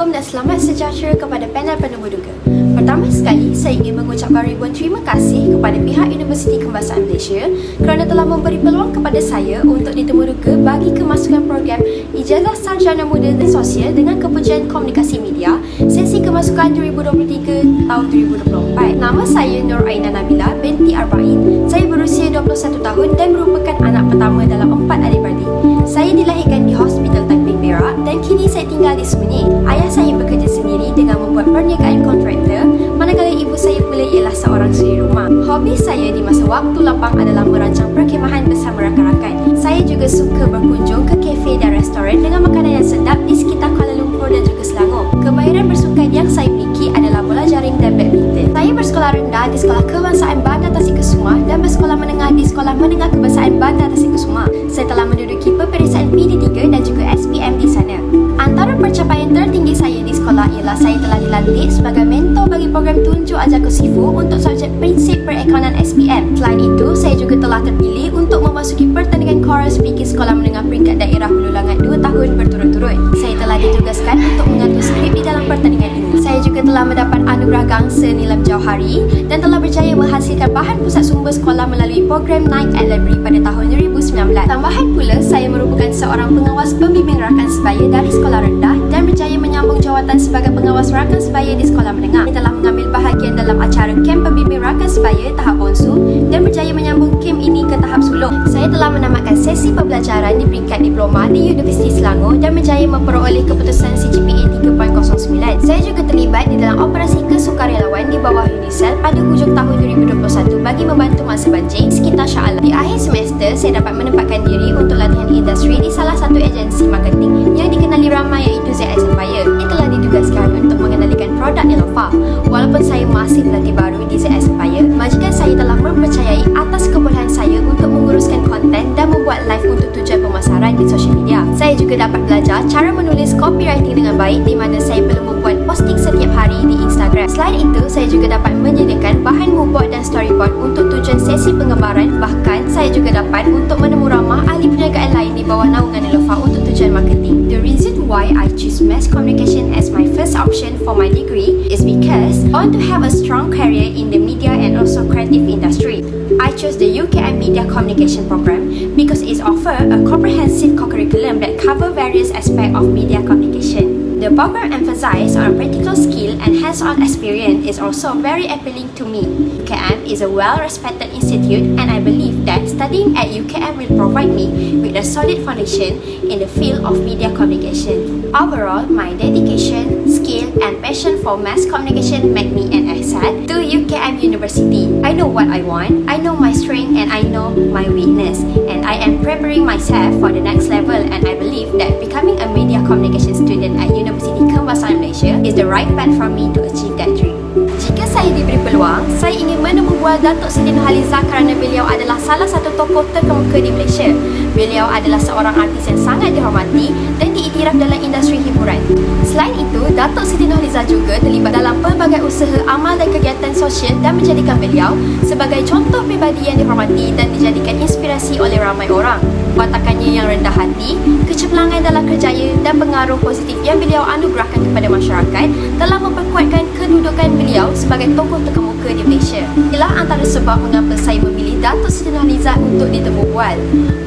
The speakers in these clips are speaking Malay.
Assalamualaikum dan selamat sejahtera kepada panel penemu duga. Pertama sekali, saya ingin mengucapkan ribuan terima kasih kepada pihak Universiti Kebahasaan Malaysia kerana telah memberi peluang kepada saya untuk ditemu duga bagi kemasukan program Ijazah Sarjana Muda dan Sosial dengan Kepujian Komunikasi Media sesi kemasukan 2023 tahun 2024. Nama saya Nur Aina Nabila binti Arba'in. Saya berusia 21 tahun dan merupakan anak pertama dalam 4 adik-beradik. Saya dilahirkan di Hospital Taiping Perak dan kini saya tinggal di Semenyih. Ayah saya bekerja sendiri dengan membuat perniagaan kontraktor, manakala ibu saya pula ialah seorang suri rumah. Hobi saya di masa waktu lapang adalah merancang perkhemahan bersama rakan-rakan. Saya juga suka berkunjung ke kafe dan restoran dengan makanan yang sedap di sekitar Kuala Lumpur dan juga Selangor. Kemahiran bersukan yang saya miliki adalah bola jaring dan badminton. Saya bersekolah rendah di Sekolah Kebangsaan Bandar Tasik-Kusuma dan bersekolah menengah di Sekolah Menengah Kebangsaan Bandar Tasik-Kusuma. Saya telah menduduki peperiksaan PD3 dan juga SPM di sana. Antara pencapaian tertinggi saya di sekolah ialah saya telah dilantik sebagai mentor bagi program tunjuk ajar Kosifu untuk subjek prinsip perekonomian SPM. Selain itu, saya juga telah terpilih untuk memasuki pertandingan choral speaking sekolah menengah peringkat daerah Hulu Langat 2 tahun berturut-turut. Saya telah ditugaskan untuk mengatur skrip di dalam pertandingan ini. Saya juga telah mendapat anugerah Gangsa Nilam Jauhari dan telah berjaya menghasilkan bahan pusat sumber sekolah melalui program Night at Library pada tahun 2019. Tambahan pula, saya merupakan seorang pengawas pembimbing rakan sebaya dari sekolah rendah dan berjaya menyambung jawatan sebagai pengawas rakan sebaya di sekolah menengah. Saya telah mengambil bahagian dalam acara kem pembimbing rakan sebaya tahap bonsu dan berjaya menyambung kem ini ke tahap sulung. Saya telah menamatkan sesi pembelajaran di peringkat diploma di Universiti Selangor dan berjaya memperoleh keputusan CGPA 3.09. Saya juga terlibat di dalam operasi kesukarelawan di bawah UNICEF pada hujung tahun 2021 bagi membantu mangsa banjir sekitar Shah Alam. Di akhir semester, saya dapat menempatkan diri untuk latihan industri di salah satu agensi marketing yang dikenali ramai iaitu ZS Empire. Saya telah ditugaskan untuk mengendalikan produk Nelofa. Walaupun saya masih pelatih baru di ZS Empire, majikan saya telah mempercayai atas kebolehan saya untuk menguruskan konten dan membuat live untuk tujuan pemasaran di sosial media. Saya juga dapat belajar cara menulis copywriting dengan baik di mana saya perlu membuat posting setiap hari di Instagram. Selain itu, saya juga dapat menyediakan bahan moodboard dan storyboard untuk tujuan sesi penggambaran. Bahkan, saya juga dapat untuk menemu ramah ahli perniagaan lain di bawah naungan Nelofa untuk tujuan marketing. The reason why I choose mass communication as my first option for my degree is because I want to have a strong career in the media and also creative industry. I chose the UKM Media Communication program because it offers a comprehensive curriculum that covers various aspects of media communication. The program emphasizes on practical skill and hands-on experience is also very appealing to me. UKM is a well-respected institute and I believe that studying at UKM will provide me with a solid foundation in the field of media communication. Overall, my dedication, skill and passion for mass communication make me an asset to UKM University. I know what I want, I know my strength and I know my weakness, and I am preparing myself for the next level, and I believe that becoming a media communication student at Universiti Kebahasaan Malaysia is the right path for me to achieve that dream. Jika saya diberi peluang, saya ingin menemu bual Datuk Siti Nurhaliza kerana beliau adalah salah satu tokoh terkemuka di Malaysia. Beliau adalah seorang artis yang sangat dihormati dan diiktiraf dalam industri hiburan. Selain itu, Datuk Siti Nurhaliza juga terlibat dalam pelbagai usaha amal dan kegiatan sosial dan menjadikan beliau sebagai contoh pribadi yang dihormati dan dijadikan inspirasi oleh ramai orang. Watakannya yang rendah hati, kecemerlangan dalam kerjaya dan pengaruh positif yang beliau anugerahkan kepada masyarakat telah memperkuatkan kedudukan beliau sebagai tokoh terkemuka di Malaysia. Inilah antara sebab mengapa saya memilih Datuk Siti Nurhaliza untuk ditemu bual.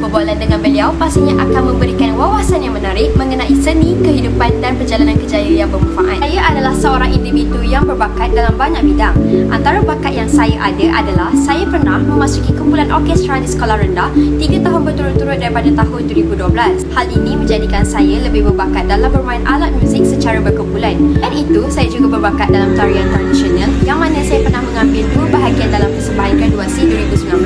Berbualan dengan beliau pastinya akan memberikan wawasan yang menarik mengenai seni, kehidupan dan perjalanan kerjaya yang bermanfaat. Saya adalah seorang individu yang berbakat dalam banyak bidang. Antara bakat yang saya ada adalah saya pernah memasuki kumpulan orkestra di sekolah rendah 3 tahun berturut-turut daripada tahun 2012. Hal ini menjadikan saya lebih berbakat dalam bermain alat muzik secara berkumpulan. Dan itu, saya juga berbakat dalam tarian tradisional yang mana saya pernah mengambil 2 bahagian dalam persembahan graduasi 2019.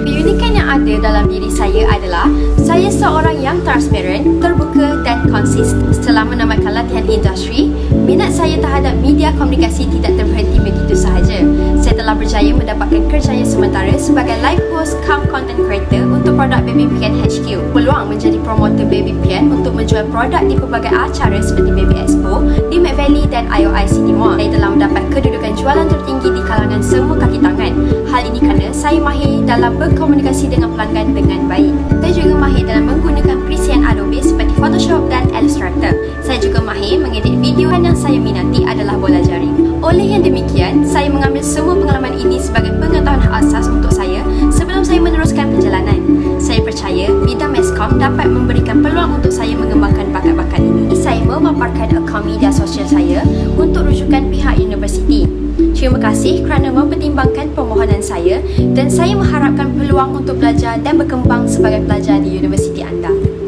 Keunikan yang ada dalam diri saya adalah saya seorang yang transparent, terbuka dan konsisten. Setelah menamatkan latihan industri, minat saya terhadap media komunikasi tidak terhenti begitu sahaja. Saya telah berjaya mendapatkan kerjaya sementara sebagai live host cum content creator untuk produk Baby Pian HQ. Peluang menjadi promoter Baby Pian untuk menjual produk di pelbagai acara seperti Baby Expo di Mid Valley dan IOI City Mall. Saya telah mendapat kedudukan jualan tertinggi di kalangan semua kaki tangan. Hal ini kerana saya mahir dalam berkomunikasi dengan pelanggan dengan baik. Saya juga mahir dalam menggunakan perisian Adobe seperti Photoshop dan Illustrator. Saya juga mahir mengedit video dan yang saya minati adalah bola jaring. Oleh yang demikian, saya mengambil semua pengalaman ini sebagai pengetahuan asas untuk saya sebelum saya meneruskan perjalanan. Saya percaya bidang Meskom dapat memberikan peluang untuk saya mengembangkan bakat-bakat ini. Saya memaparkan akaun media sosial saya untuk rujukan pihak universiti. Terima kasih kerana mempertimbangkan permohonan saya dan saya mengharapkan peluang untuk belajar dan berkembang sebagai pelajar di universiti anda.